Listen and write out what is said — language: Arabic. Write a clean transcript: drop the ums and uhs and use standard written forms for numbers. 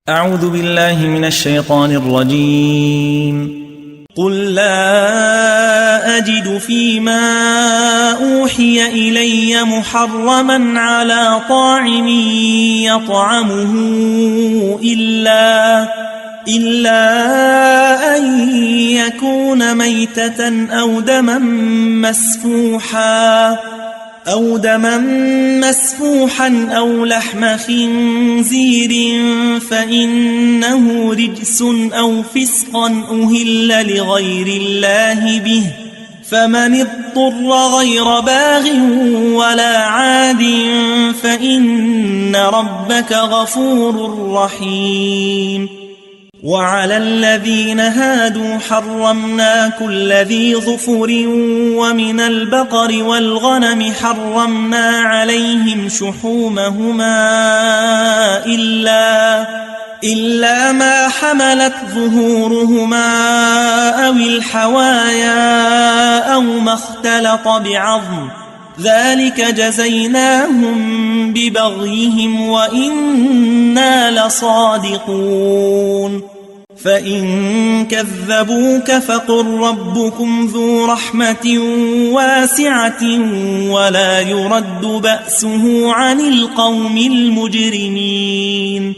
أعوذ بالله من الشيطان الرجيم. قل لا أجد فيما أوحي إلي محرما على طاعم يطعمه إلا أن يكون ميتة أو دما مسفوحا أو لحم خنزير فإنه رجس أو فسقا أهل لغير الله به، فمن اضطر غير باغ ولا عاد فإن ربك غفور رحيم. وعلى الذين هادوا حرمنا كل ذي ظفر، ومن البقر والغنم حرمنا عليهم شحومهما إلا ما حملت ظهورهما أو الحوايا أو ما اختلط بعظم، ذلك جزيناهم ببغيهم وإنا لصادقون. فإن كذبوك فقل ربكم ذو رحمة واسعة ولا يرد بأسه عن القوم المجرمين.